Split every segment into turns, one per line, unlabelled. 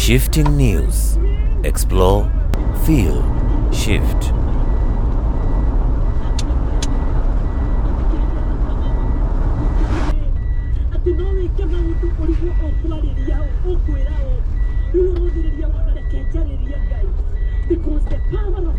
Shifting news. Explore, feel, shift.
Because the power of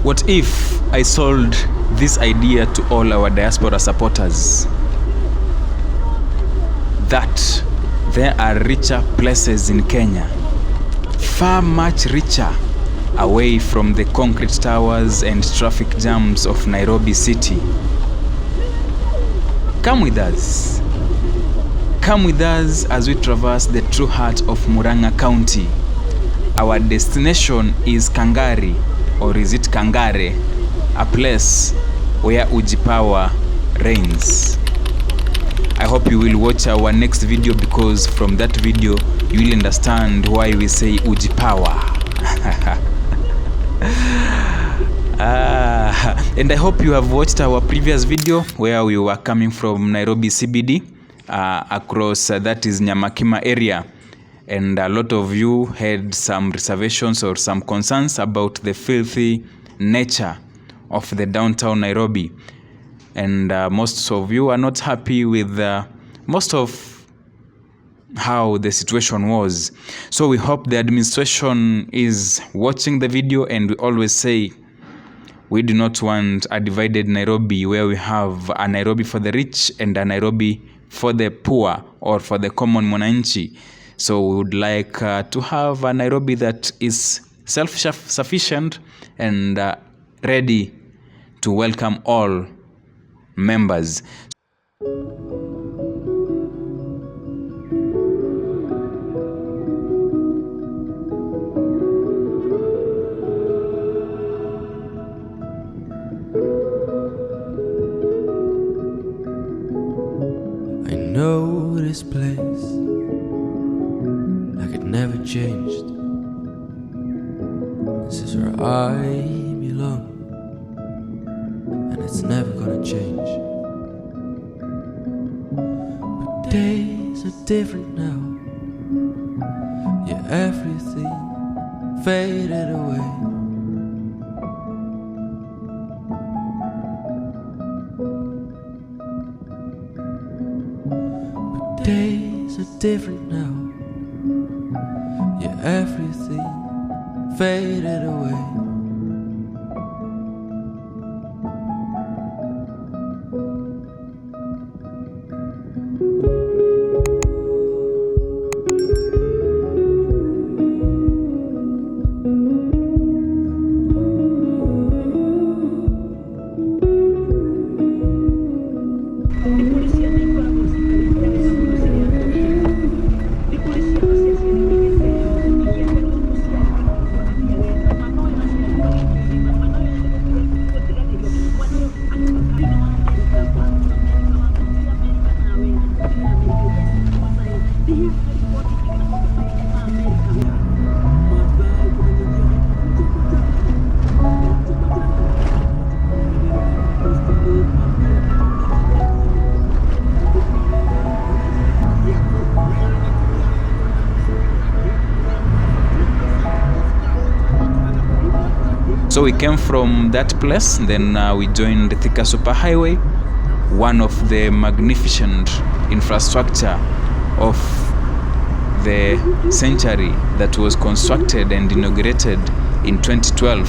What if I sold this idea to all our diaspora supporters? That there are richer places in Kenya, far much richer, away from the concrete towers and traffic jams of Nairobi city. Come with us. Come with us as we traverse the true heart of Murang'a County. Our destination is Kangari, or is it Kangare, a place where Uji Power reigns. I hope you will watch our next video, because from that video you will understand why we say Uji Power. And I hope you have watched our previous video where we were coming from Nairobi CBD across that is Nyamakima area. And a lot of you had some reservations or some concerns about the filthy nature of the downtown Nairobi. And most of you are not happy with most of how the situation was. So we hope the administration is watching the video, and we always say we do not want a divided Nairobi where we have a Nairobi for the rich and a Nairobi for the poor or for the common mwananchi. So we would like to have a Nairobi that is self-sufficient and ready to welcome all members.
I know this place like it never changed. This is where I belong, and it's never gonna change. But days are different now. Yeah, everything faded away. But days are different now. Yeah, everything faded away.
So we came from that place, then we joined the Thika Superhighway, one of the magnificent infrastructure of the century that was constructed and inaugurated in 2012.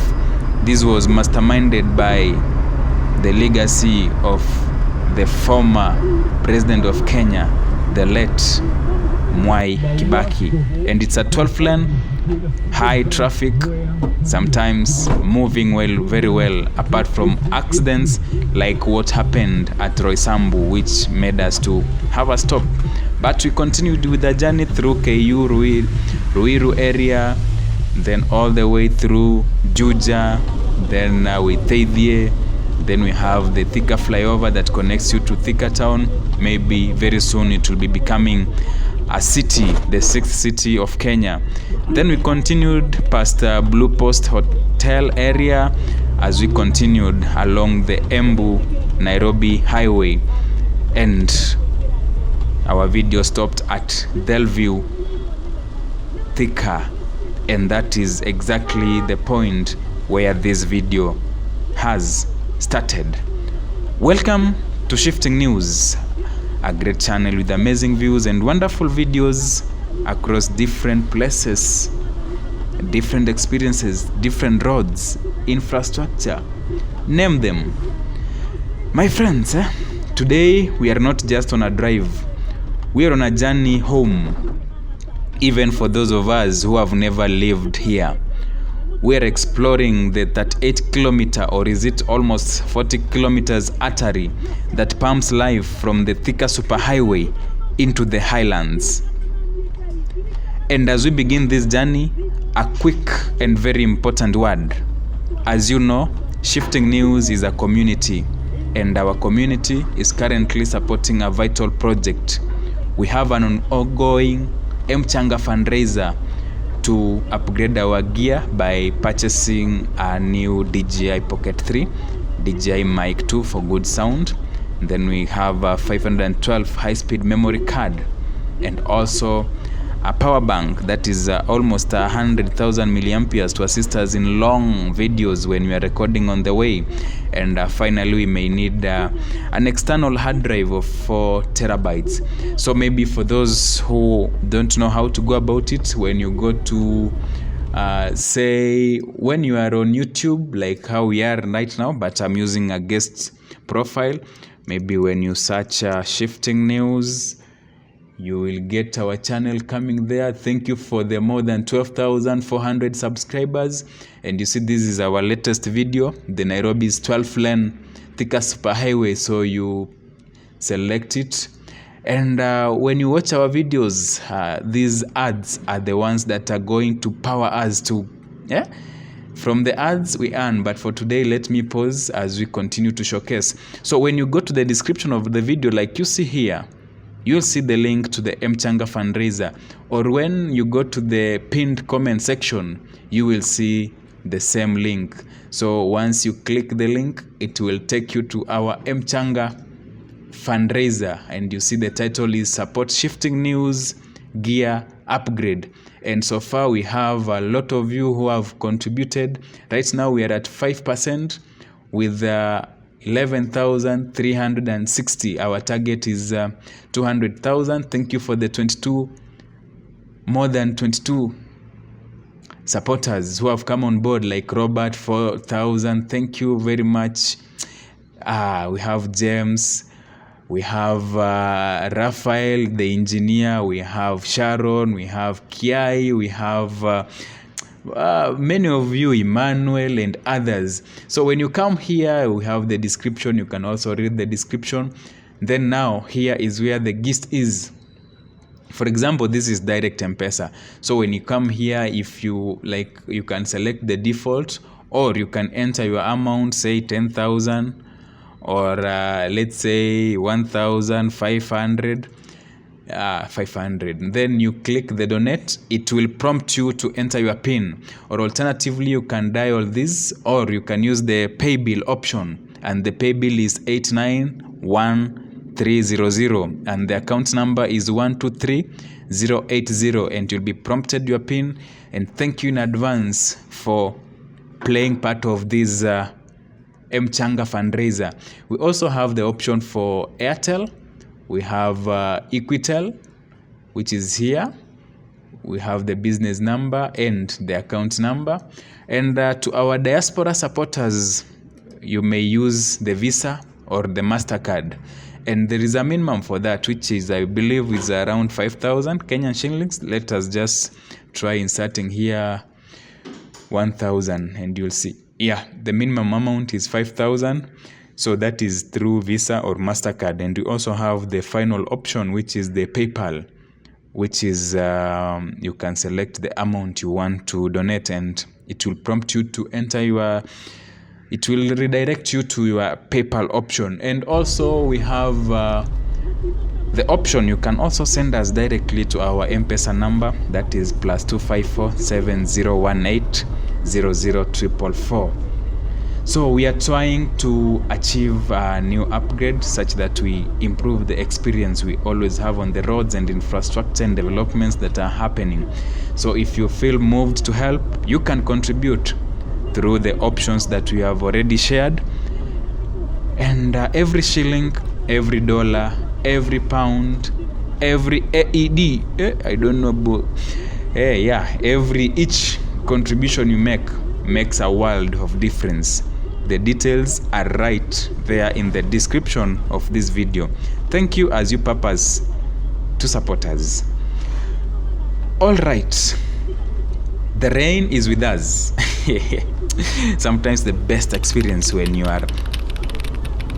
This was masterminded by the legacy of the former president of Kenya, the late Mwai Kibaki, and it's a 12-lane, high traffic, sometimes moving very well, apart from accidents like what happened at Roysambu, which made us to have a stop. But we continued with the journey through KU, Ruiru area, then all the way through Juja, then with Teidie, then we have the Thika flyover that connects you to Thika town. Maybe very soon it will be becoming a city, the 6th city of Kenya. Then we continued past Blue Post Hotel area as we continued along the Embu Nairobi highway, and our video stopped at Delview, Thika, and that is exactly the point where this video has started. Welcome to Shifting News, a great channel with amazing views and wonderful videos across different places, different experiences, different roads, infrastructure, name them. My friends, today we are not just on a drive, we are on a journey home. Even for those of us who have never lived here, we are exploring the 38-kilometer, or is it almost 40 kilometers artery that pumps life from the Thika superhighway into the highlands. And as we begin this journey, a quick and very important word. As you know, Shifting News is a community, and our community is currently supporting a vital project. We have an ongoing Mchanga fundraiser to upgrade our gear by purchasing a new DJI Pocket 3, DJI Mic 2 for good sound. Then we have a 512 high-speed memory card, and also a power bank that is almost 100,000 milliamperes to assist us in long videos when we are recording on the way. And finally, we may need an external hard drive of 4 terabytes. So maybe for those who don't know how to go about it, when you go to say when you are on YouTube, like how we are right now, but I'm using a guest profile, maybe when you search Shifting News, you will get our channel coming there. Thank you for the more than 12,400 subscribers. And you see, this is our latest video, the Nairobi's 12-lane Thika superhighway. So you select it. And when you watch our videos, these ads are the ones that are going to power us to, from the ads we earn. But for today, let me pause as we continue to showcase. So when you go to the description of the video, like you see here, you'll see the link to the Mchanga fundraiser. Or when you go to the pinned comment section, you will see the same link. So once you click the link, it will take you to our Mchanga fundraiser, and you see the title is Support Shifting News Gear Upgrade. And so far we have a lot of you who have contributed. Right now we are at 5% with 11,360. Our target is 200,000. Thank you for the more than 22 supporters who have come on board, like Robert, 4,000. Thank you very much. We have James, we have Raphael, the engineer, we have Sharon, we have Kiai, we have many of you, Emmanuel and others. So when you come here, we have the description. You can also read the description. Then now here is where the gist is. For example, this is direct M-Pesa. So when you come here, if you like, you can select the default, or you can enter your amount, say 10,000, or let's say 1,500. 500. Then you click the donate. It will prompt you to enter your PIN, or alternatively you can dial this, or you can use the pay bill option, and the pay bill is 891300, and the account number is 123080, and you'll be prompted your PIN. And thank you in advance for playing part of this Mchanga fundraiser. We also have the option for Airtel. We have Equitel, which is here. We have the business number and the account number. And to our diaspora supporters, you may use the Visa or the MasterCard. And there is a minimum for that, which is, I believe, is around 5,000 Kenyan shillings. Let us just try inserting here 1,000 and you'll see. Yeah, the minimum amount is 5,000. So that is through Visa or MasterCard. And we also have the final option, which is the PayPal, which is you can select the amount you want to donate, and it will prompt you to enter it will redirect you to your PayPal option. And also we have the option, you can also send us directly to our M-Pesa number, that is +254 7018 00444. So we are trying to achieve a new upgrade such that we improve the experience we always have on the roads and infrastructure and developments that are happening. So if you feel moved to help, you can contribute through the options that we have already shared. And every shilling, every dollar, every pound, every AED, I don't know, but each contribution you make makes a world of difference. The details are right there in the description of this video. Thank you as you purpose to support us. All right, the rain is with us. Sometimes the best experience when you are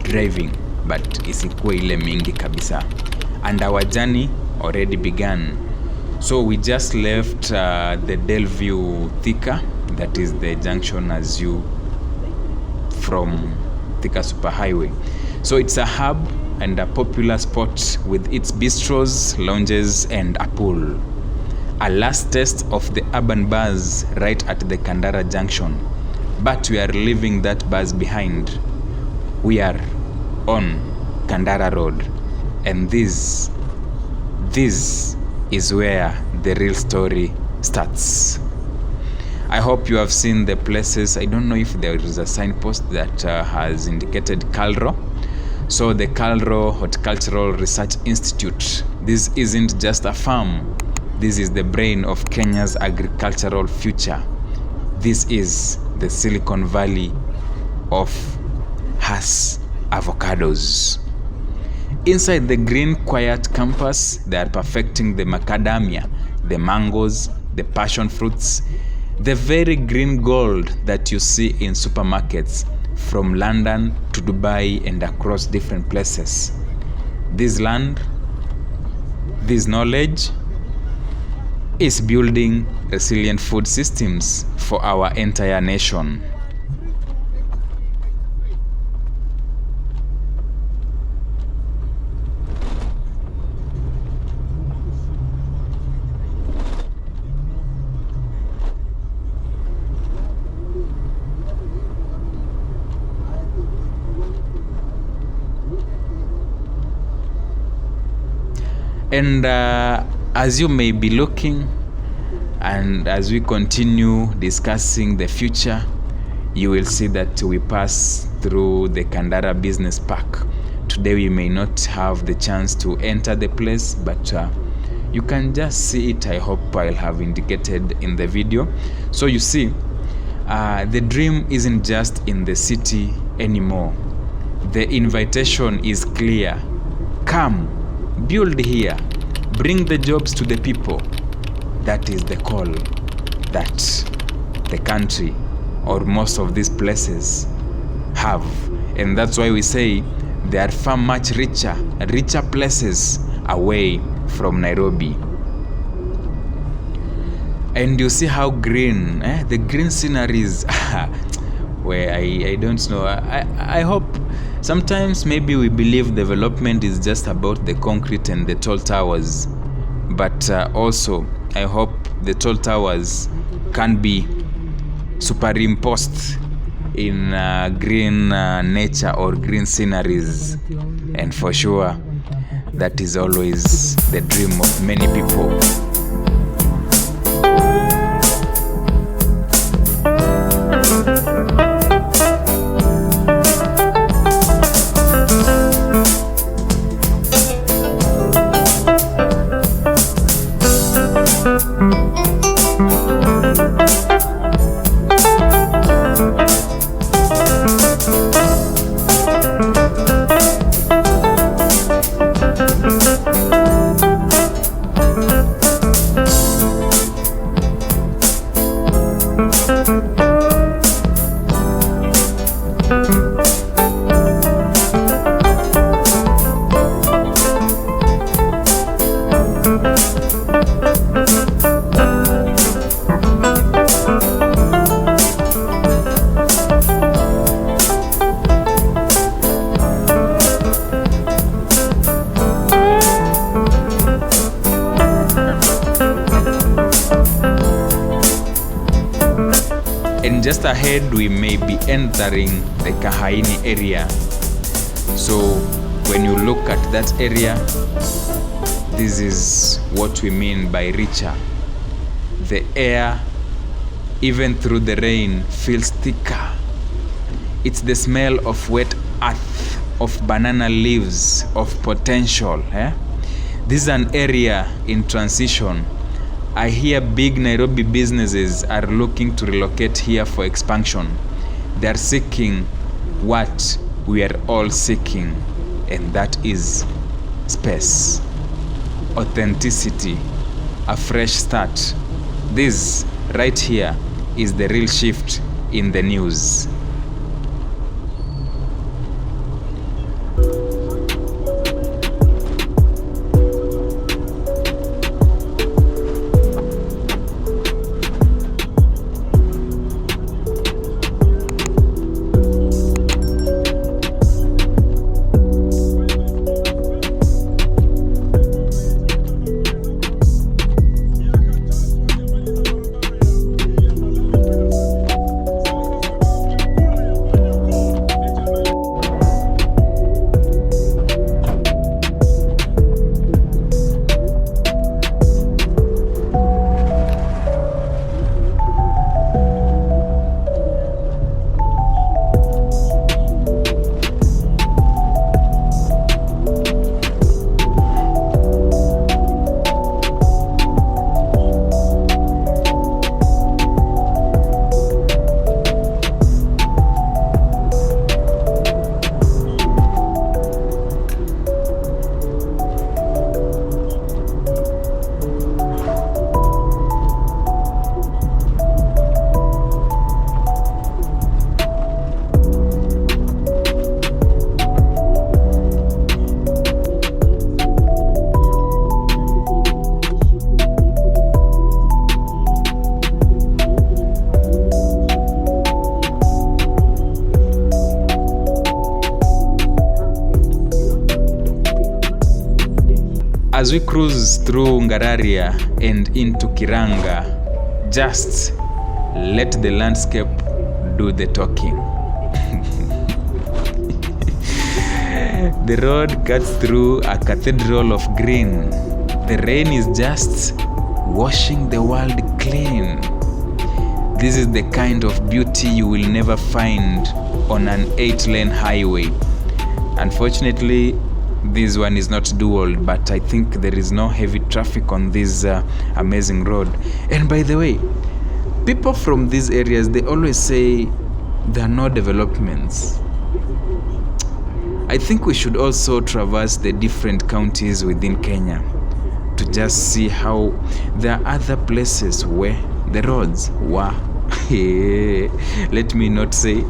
driving, but isikuwe ile mingi kabisa. And our journey already began. So we just left the Delview Thika, that is the junction as you from Thika Superhighway. So it's a hub and a popular spot with its bistros, lounges and a pool. A last taste of the urban buzz right at the Kandara junction. But we are leaving that buzz behind. We are on Kandara Road, and this is where the real story starts. I hope you have seen the places. I don't know if there is a signpost that has indicated KALRO. So the KALRO Horticultural Research Institute. This isn't just a farm. This is the brain of Kenya's agricultural future. This is the Silicon Valley of Hass avocados. Inside the green, quiet campus, they are perfecting the macadamia, the mangoes, the passion fruits, the very green gold that you see in supermarkets from London to Dubai and across different places. This land, this knowledge is building resilient food systems for our entire nation. And as you may be looking, and as we continue discussing the future, you will see that we pass through the Kandara Business Park. Today we may not have the chance to enter the place, but you can just see it. I hope I'll have indicated in the video. So you see, the dream isn't just in the city anymore. The invitation is clear. Come, build here, bring the jobs to the people. That is the call that the country or most of these places have. And that's why we say there are far much richer places away from Nairobi. And you see how green, the green sceneries, where I don't know. I hope sometimes maybe we believe development is just about the concrete and the tall towers. But also, I hope the tall towers can be superimposed in green nature or green sceneries. And for sure, that is always the dream of many people. and just ahead we may be entering the Kahini area. So when you look at that area, this is what we mean by richer. The air, even through the rain, feels thicker. It's the smell of wet earth, of banana leaves, of potential. This is an area in transition. I hear big Nairobi businesses are looking to relocate here for expansion. They are seeking what we are all seeking, and that is space, authenticity, a fresh start. This right here is the real shift in the news. As we cruise through Ngararia and into Kiranga, just let the landscape do the talking. The road cuts through a cathedral of green. The rain is just washing the world clean. This is the kind of beauty you will never find on an 8-lane highway. Unfortunately, this one is not dual, but I think there is no heavy traffic on this amazing road. And by the way, people from these areas, they always say there are no developments. I think we should also traverse the different counties within Kenya to just see how there are other places where the roads were. Let me not say.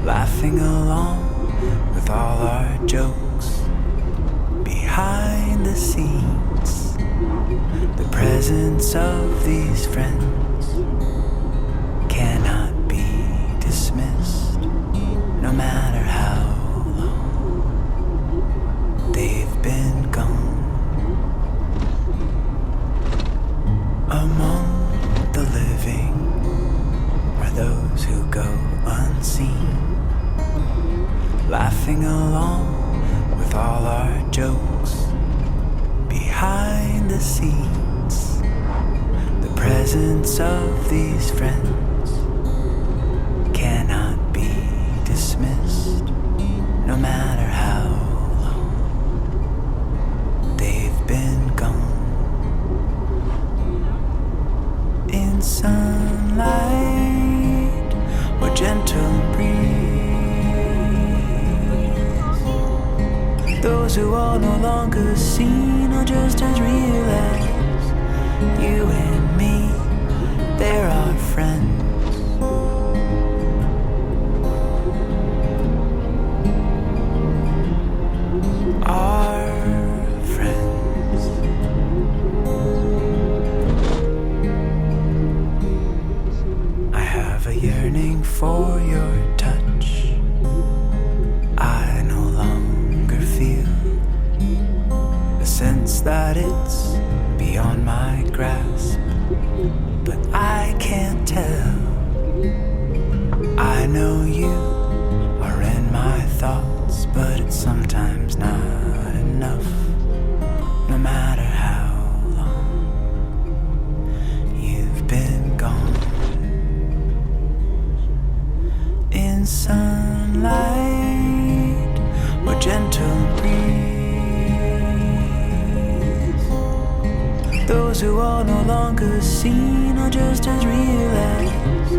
Laughing along with all our jokes behind the scenes. The presence of these friends cannot be dismissed, no matter how long they've been gone. Among the living are those who go unseen, laughing along with all our jokes behind the scenes. The presence of these friends cannot be dismissed, no matter how long they've been gone. In sunlight or gentle breeze, those who are no longer seen are just as real as you and me. They're our friends. sense that it's beyond my grasp, but I can't tell. I know you are in my thoughts, but it's sometimes not enough. No matter how long you've been gone. In sunlight or gentle breeze, those who are no longer seen are just as real as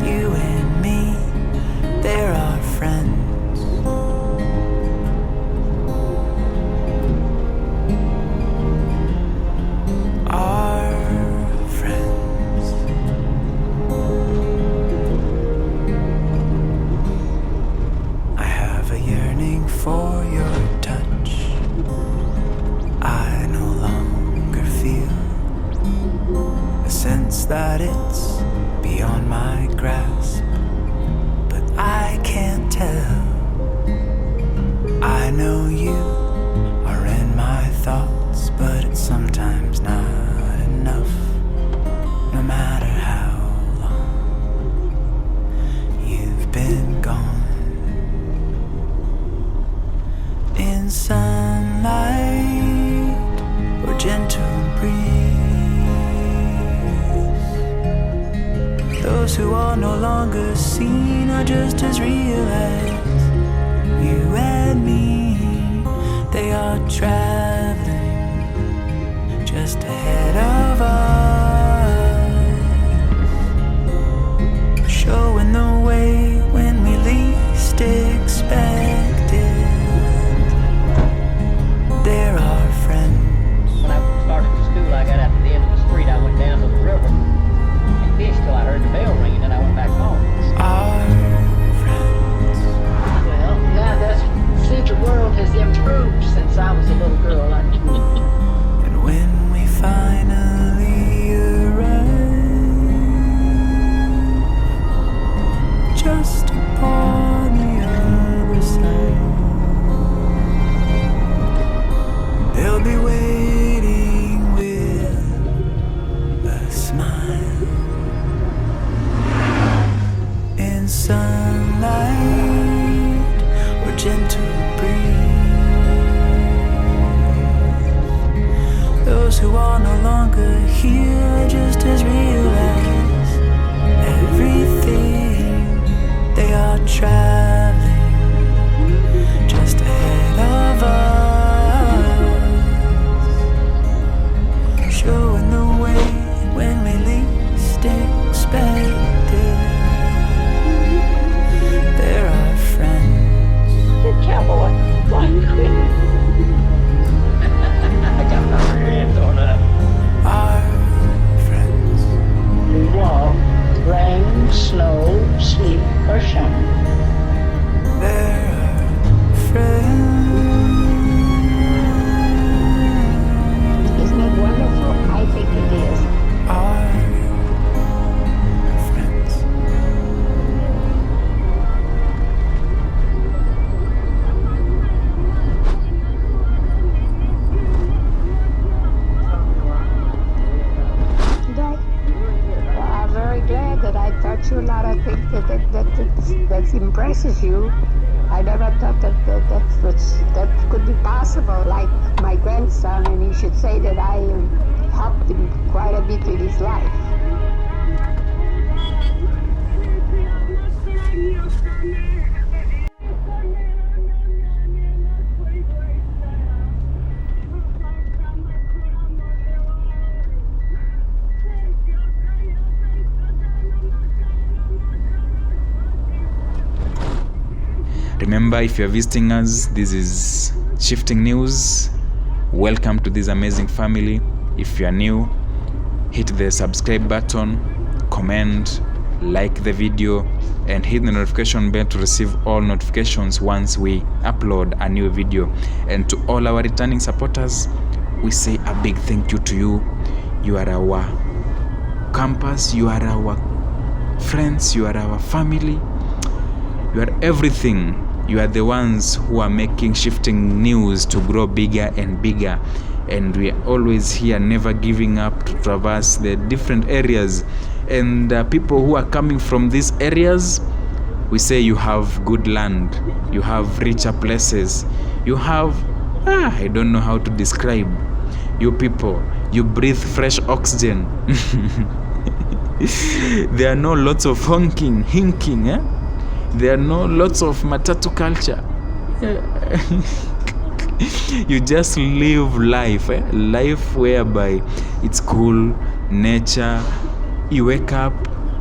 you and me. They're our friends. Our friends. I have a yearning for your touch. I no longer feel a sense that it's beyond my grasp, but I can't tell. I know you are in my thoughts, but it's sometimes not enough. No matter how long you've been gone. In sunlight or gentle breeze, those who are no longer seen are just as real as you and me. They are traveling just ahead of us, showing the way when we least expect it. They're our friends.
When I started to school, I got out to the end of the street. I went down to the river and fished till I heard the bell ring, and then I went back home.
Our friends.
Well, yeah, the Central world has improved since I was a little girl.
And when we finally arrive, just upon the other side, they'll be waiting with a smile. In sunlight or gentle breeze, those who are no longer here are just as real as everything. They are traveling just ahead of us, showing the way when we least expect it. They're our friends.
The cowboy, why you quitting?
I got my hands on up.
Our friends.
We walk, rain, snow, sleet, or shine.
They're our friends.
Isn't it wonderful? I think it is.
Our friends.
I'm very glad that I taught you a lot of things that impresses you. I never thought that could be possible, like my grandson, and he should say that I helped him quite a bit in his life.
Remember, if you're visiting us, this is Shifting News. Welcome to this amazing family. If you're new, hit the subscribe button, comment, like the video, and hit the notification bell to receive all notifications once we upload a new video. And to all our returning supporters, we say a big thank you to you. You are our campus, you are our friends, you are our family, you are everything. You are the ones who are making Shifting News to grow bigger and bigger. and we are always here, never giving up to traverse the different areas. And people who are coming from these areas, we say you have good land, you have richer places, you have, I don't know how to describe you people, you breathe fresh oxygen. There are no lots of hinking, there are no lots of matatu culture. You just live life, life whereby it's cool, nature. You wake up,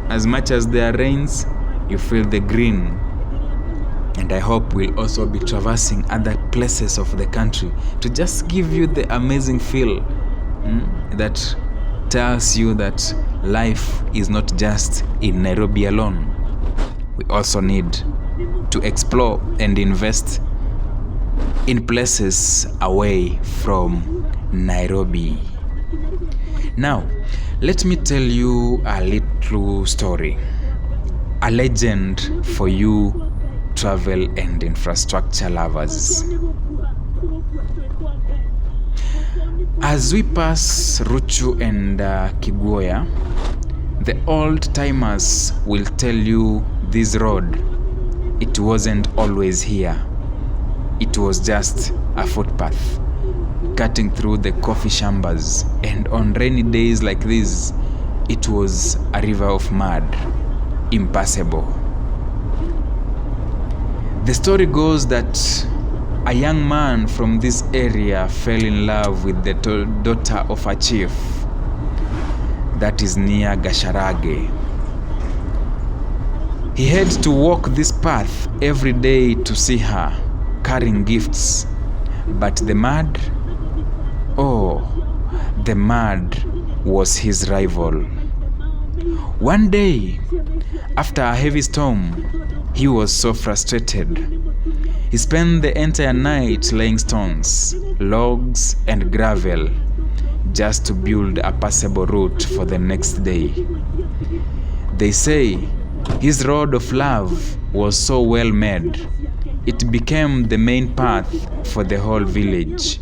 as much as there are rains, you feel the green. And I hope we'll also be traversing other places of the country to just give you the amazing feel that tells you that life is not just in Nairobi alone. We also need to explore and invest in places away from Nairobi. Now, let me tell you a little story, a legend for you travel and infrastructure lovers. As we pass Ruchu and Kiguoya, the old timers will tell you this road, it wasn't always here. It was just a footpath cutting through the coffee chambers, and on rainy days like this, it was a river of mud, impassable. The story goes that a young man from this area fell in love with the daughter of a chief that is near Gacharage. He had to walk this path every day to see her, carrying gifts. But the mud, the mud was his rival. One day, after a heavy storm, he was so frustrated. He spent the entire night laying stones, logs, and gravel just to build a passable route for the next day. They say his road of love was so well made, it became the main path for the whole village.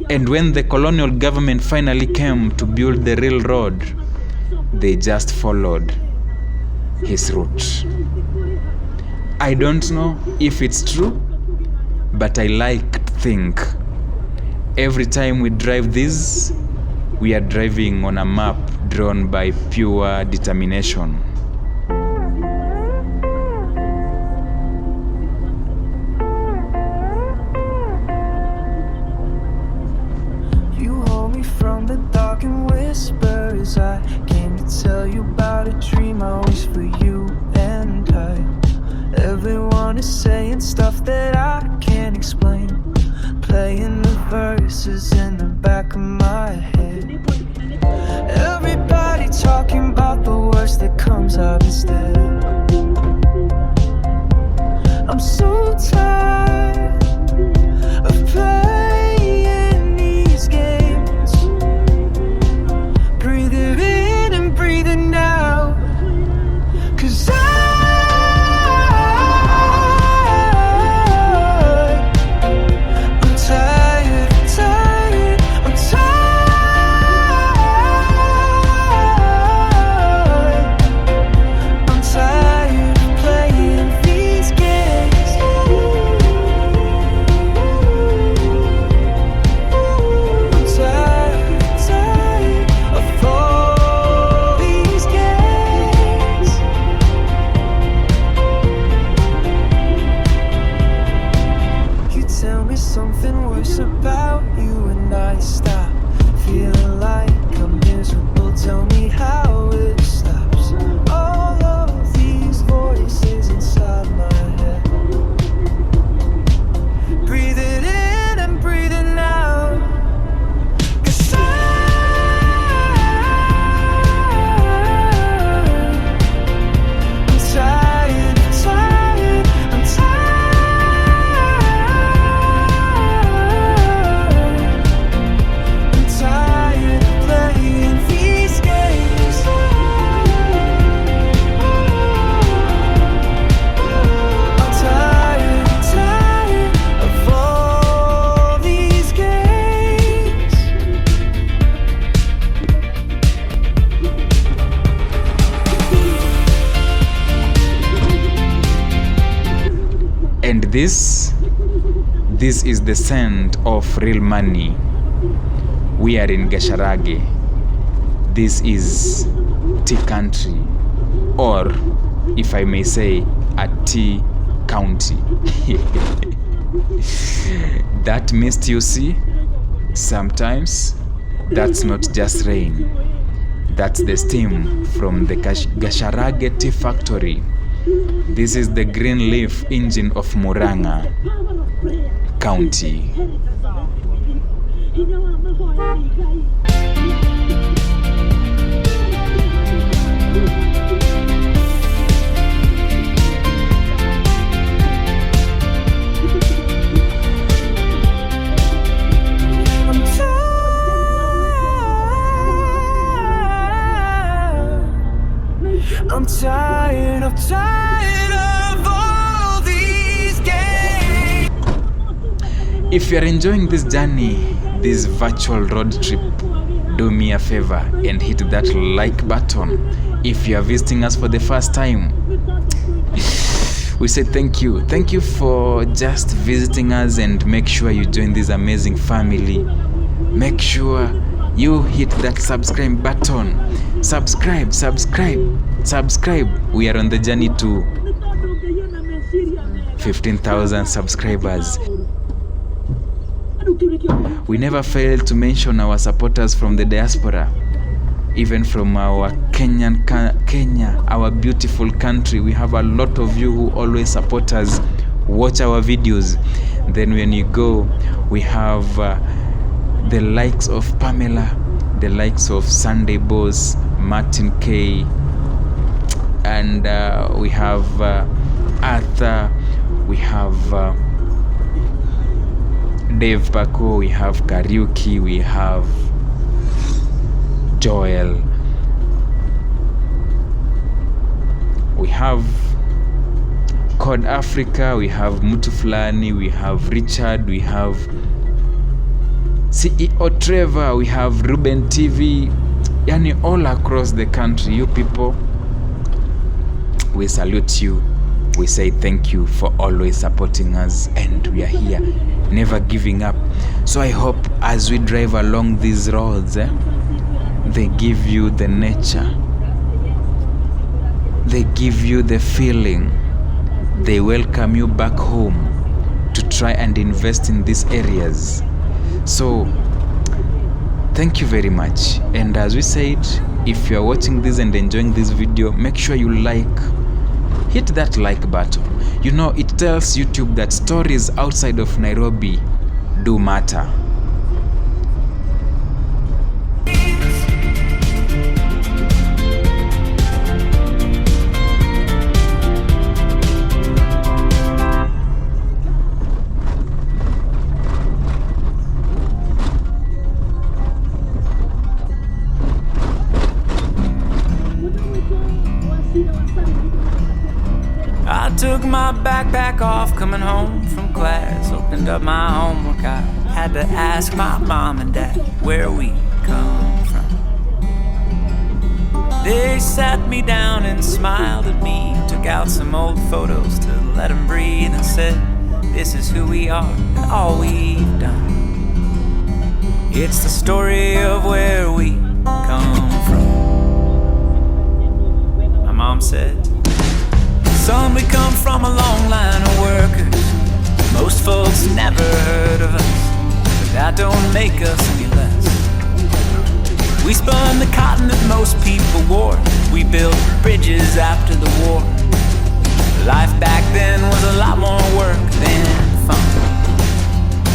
And when the colonial government finally came to build the real road, they just followed his route. I don't know if it's true, but I like to think every time we drive this, we are driving on a map drawn by pure determination.
You hold me from the dark and whispers. I came to tell you about a dream I wish for you and I. Everyone is saying stuff that I can't explain, playing the verses in the back of my head. Everybody talking about the worst that comes out instead. I'm so tired of playing these games. Breathe it in and breathe it out, 'cause
This is the scent of real money. We are in Gacharage. This is tea country, or if I may say, a tea county. That mist you see, sometimes that's not just rain. That's the steam from the Gacharage Tea Factory. This is the green leaf engine of Murang'a County.
I'm tired of all these games.
If you're enjoying this journey, this virtual road trip, do me a favor and hit that like button. If you are visiting us for the first time, we say thank you. Thank you for just visiting us, and make sure you join this amazing family. Make sure you hit that subscribe button. Subscribe. We are on the journey to 15,000 subscribers. We never fail to mention our supporters from the diaspora, even from our Kenya, our beautiful country. We have a lot of you who always support us, watch our videos. Then when you go, we have the likes of Pamela, the likes of Sunday Boss, Martin K, and we have Arthur, we have Dave Paco, we have Kariuki, we have Joel, we have Code Africa, we have Mutuflani, we have Richard, we have CEO Trevor, we have Ruben TV, yani all across the country. You people, we salute you. We say thank you for always supporting us, and we are here, never giving up. So I hope as we drive along these roads, they give you the nature, they give you the feeling, they welcome you back home to try and invest in these areas. So thank you very much. And as we said, if you are watching this and enjoying this video, make sure you hit that like button. You know, it tells YouTube that stories outside of Nairobi do matter.
I took my backpack off coming home from class, opened up my homework. I had to ask my mom and dad where we come from. They sat me down and smiled at me, took out some old photos to let them breathe, and said, this is who we are and all we've done. It's the story of where we come from. My mom said, son, we come from a long line of workers. Most folks never heard of us, but that don't make us any less. We spun the cotton that most people wore. We built bridges after the war. Life back then was a lot more work than fun.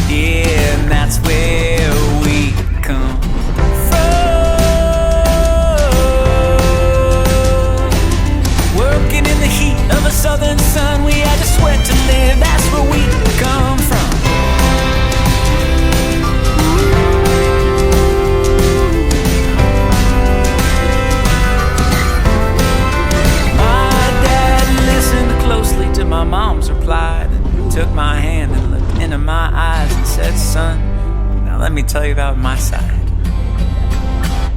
Yeah, and that's where we come from. Working in the heat of a southern sun, we had to sweat to live, that's where we come from. My dad listened closely to my mom's reply, then took my hand and looked into my eyes and said, son, now let me tell you about my side.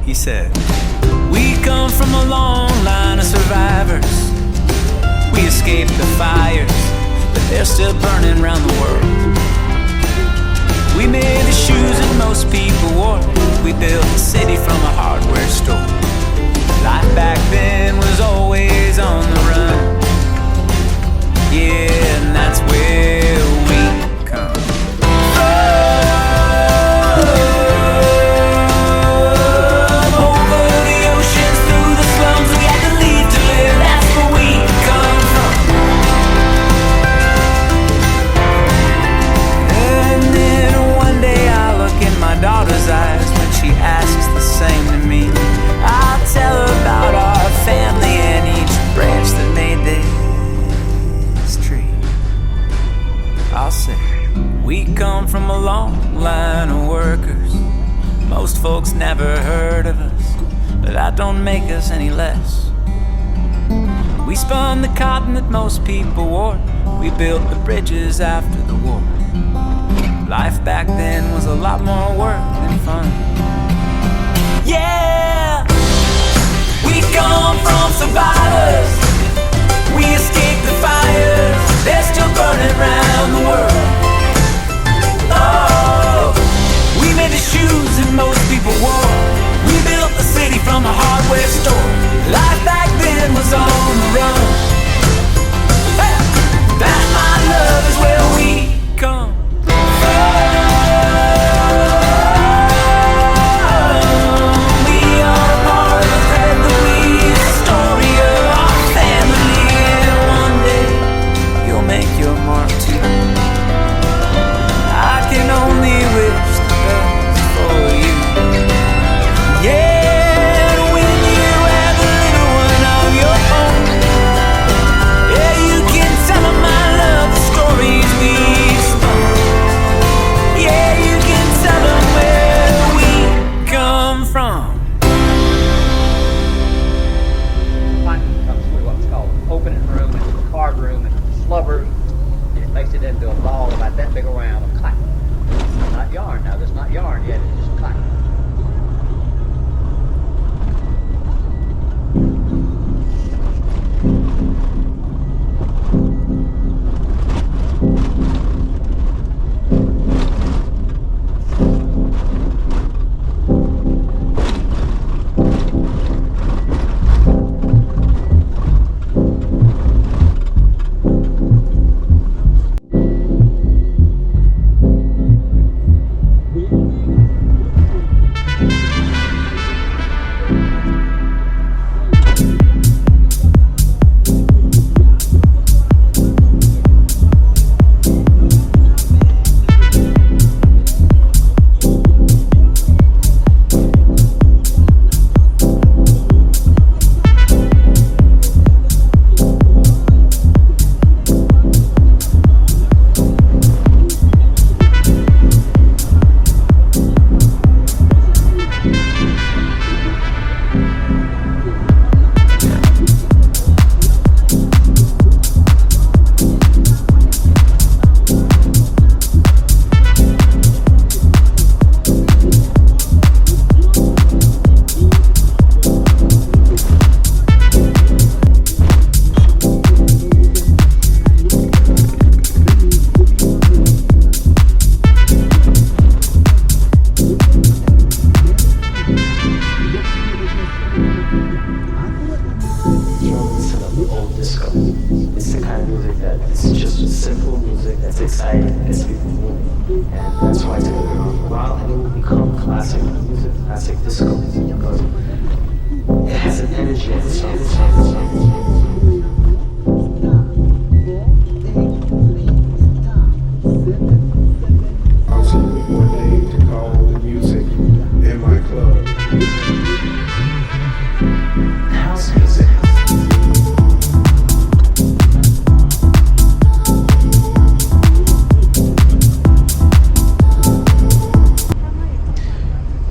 He said, we come from a long line of survivors. We escaped the fires, the they're still burning around the world. We made the shoes that most people wore. We built the city from a hardware store. Life back then was always on the run. Yeah, and that's where we come from. Over the oceans, through the slums, we had to leave to live. That's where we come from. And then one day I look in my daughter's eyes when she asks the same to me. I'll tell her about our family and each branch that made this tree. I'll say, we come from a long line of workers. Most folks never heard of us, but that don't make us any less. We spun the cotton that most people wore. We built the bridges after the war. Life back then was a lot more work than fun. Yeah, we come from survivors. We escaped the fires. They're still burning around the world. Oh, we made the shoes that most people wore. We built the city from a hardware store. Life back then was on the run. Hey, that, my love, is where we come from. We are part of the thread that weaves the story of our family. And one day you'll make your mark too. I can only wish the best for you. Yeah, and when you have a little one of your own, yeah, you can tell them, my love, the stories we've spun. Yeah, you can tell them where we come from.
Cotton comes through what's called an opening room and a card room and slubbers, and it makes it into a ball about that big around of cotton. Not yarn. Now, this is not yarn yet, it's just cotton.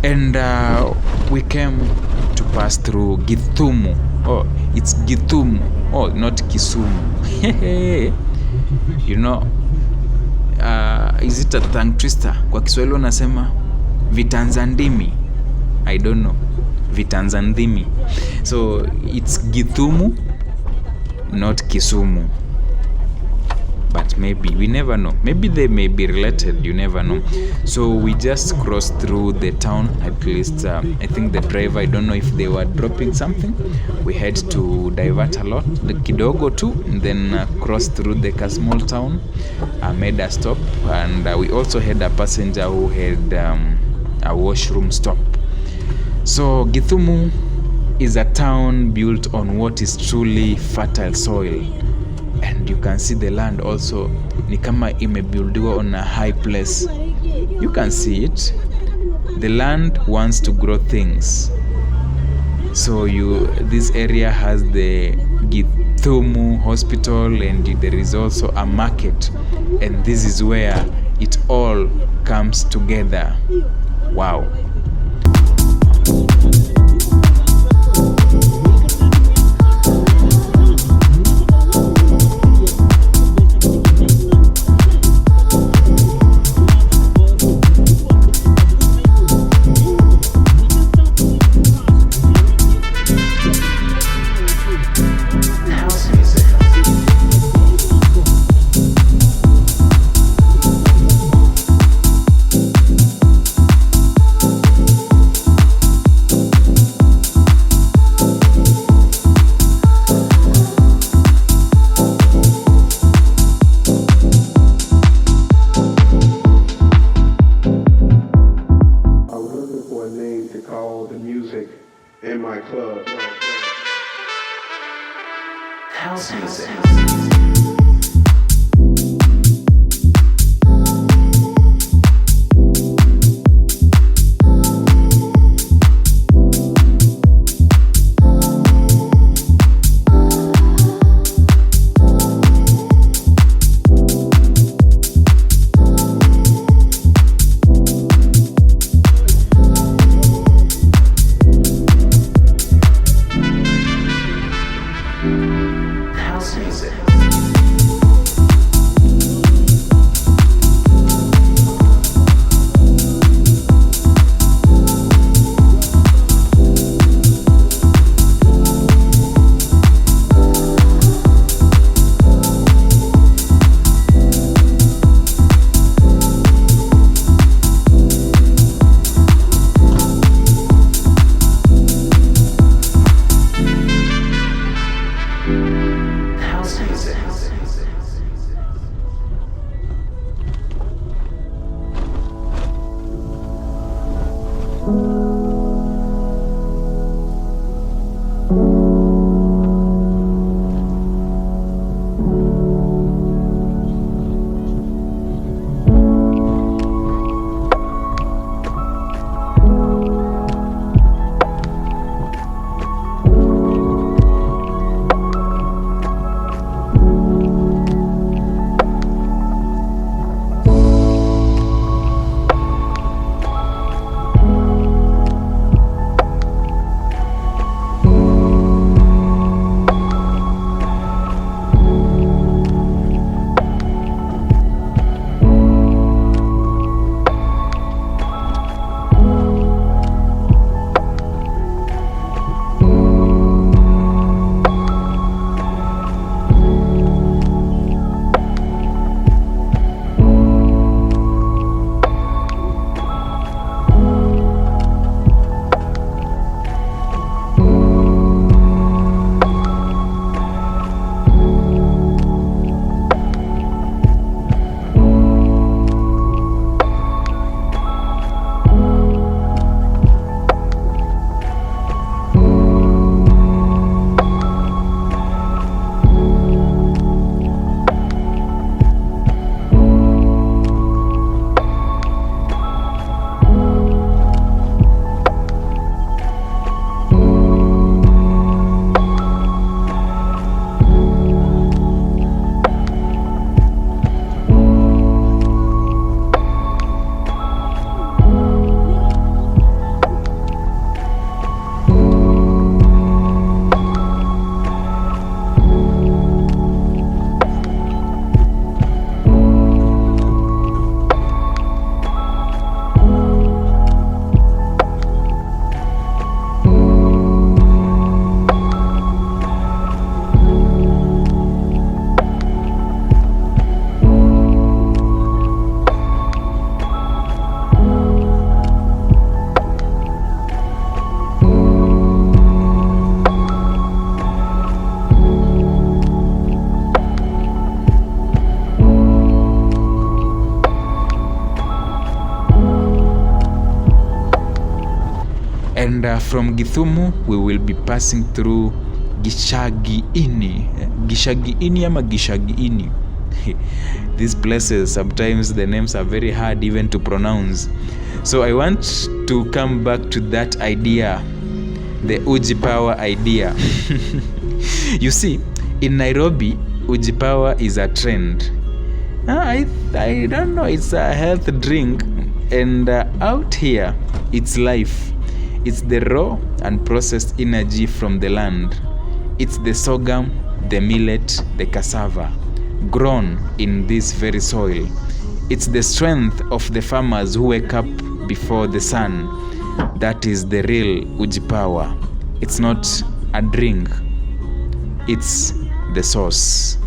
And we came to pass through Githumu. Oh, it's Githumu. Oh, not Kisumu. You know, is it a tongue twister? Kwa Kiswahili unasema vitanzandimi. I don't know. Vitanzandimi. So it's Githumu, not Kisumu. but maybe, we never know. Maybe they may be related, you never know. So we just crossed through the town, at least I think the driver, I don't know if they were dropping something. We had to divert a lot, the kidogo too, and then cross through the small town, made a stop, and we also had a passenger who had a washroom stop. So Githumu is a town built on what is truly fertile soil, and you can see the land also ni kama imebuildiwa on a high place. You can see it. The land wants to grow things. So this area has the Githumu hospital, and there is also a market, and this is where it all comes together. Wow.
House music.
And from Githumu, we will be passing through Gishagiini ama Gishagiini. These places, sometimes the names are very hard even to pronounce. So I want to come back to that idea, the Uji Power idea. You see, in Nairobi, Uji Power is a trend. I don't know, it's a health drink, and out here, it's life. It's the raw and processed energy from the land. It's the sorghum, the millet, the cassava, grown in this very soil. It's the strength of the farmers who wake up before the sun. That is the real Uji Power. It's not a drink, it's the source.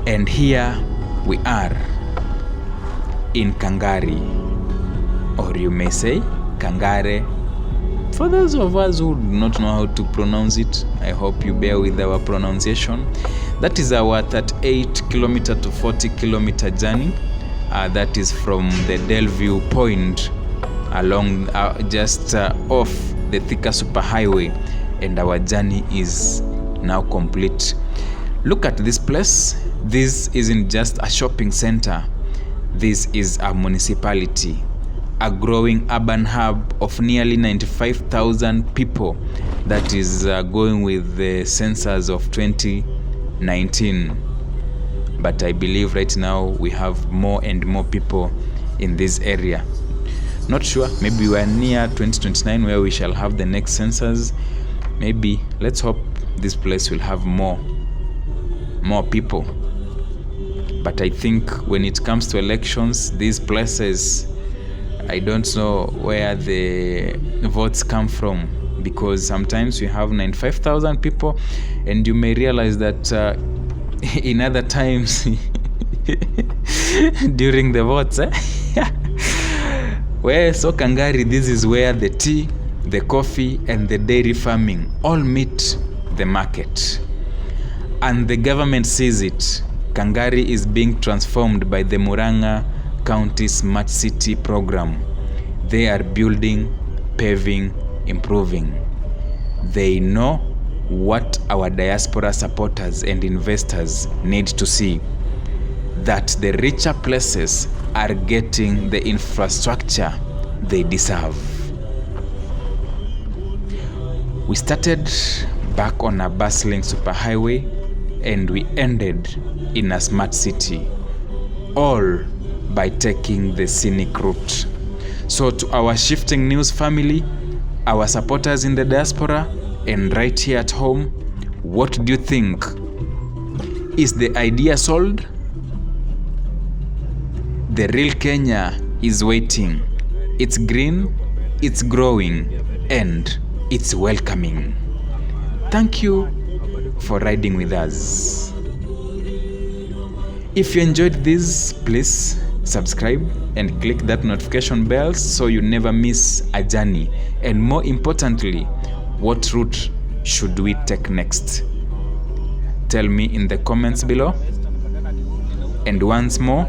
And here we are in Kangari, or you may say Kangare. For those of us who do not know how to pronounce it, I hope you bear with our pronunciation. That is our 38 kilometer to 40 kilometer journey. That is from the Delview Point along just off the Thika Superhighway, and our journey is now complete. Look at this place. This isn't just a shopping center. This is a municipality, a growing urban hub of nearly 95,000 people that is going with the census of 2019. But I believe right now we have more and more people in this area. Not sure, maybe we are near 2029 where we shall have the next census. Maybe, let's hope this place will have more people. But I think when it comes to elections, these places, I don't know where the votes come from, because sometimes we have 95,000 people, and you may realize that in other times during the votes, so Kangari, this is where the tea, the coffee, and the dairy farming all meet the market. and the government sees it. Kangari is being transformed by the Murang'a County Smart City program. They are building, paving, improving. They know what our diaspora supporters and investors need to see, that the richer places are getting the infrastructure they deserve. We started back on a bustling superhighway and we ended in a smart city, all by taking the scenic route. So to our Shifting News family, our supporters in the diaspora, and right here at home, what do you think? Is the idea sold? The real Kenya is waiting. It's green, it's growing, and it's welcoming. Thank you for riding with us. If you enjoyed this, please subscribe and click that notification bell so you never miss a journey. And more importantly, what route should we take next? Tell me in the comments below. And once more,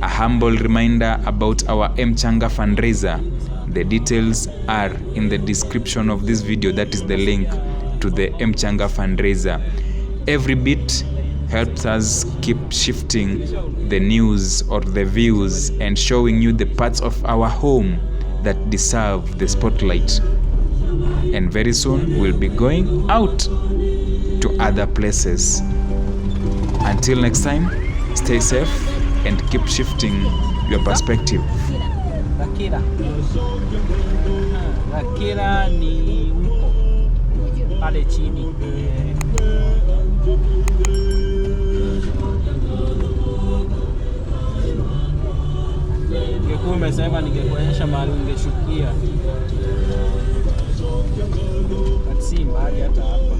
a humble reminder about our Mchanga fundraiser. The details are in the description of this video. That is the link to the Mchanga fundraiser. Every bit helps us keep shifting the news or the views and showing you the parts of our home that deserve the spotlight. And very soon we'll be going out to other places. Until next time, stay safe and keep shifting your perspective.
Gakira ni huko pale chini. Ningekuwa umesema ningekuonyesha mahali ningeshukia. Si mbali hata hapa.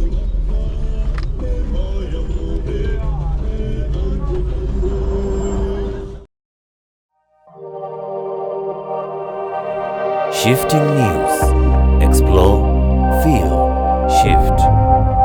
Shifting News. Explore, feel, shift.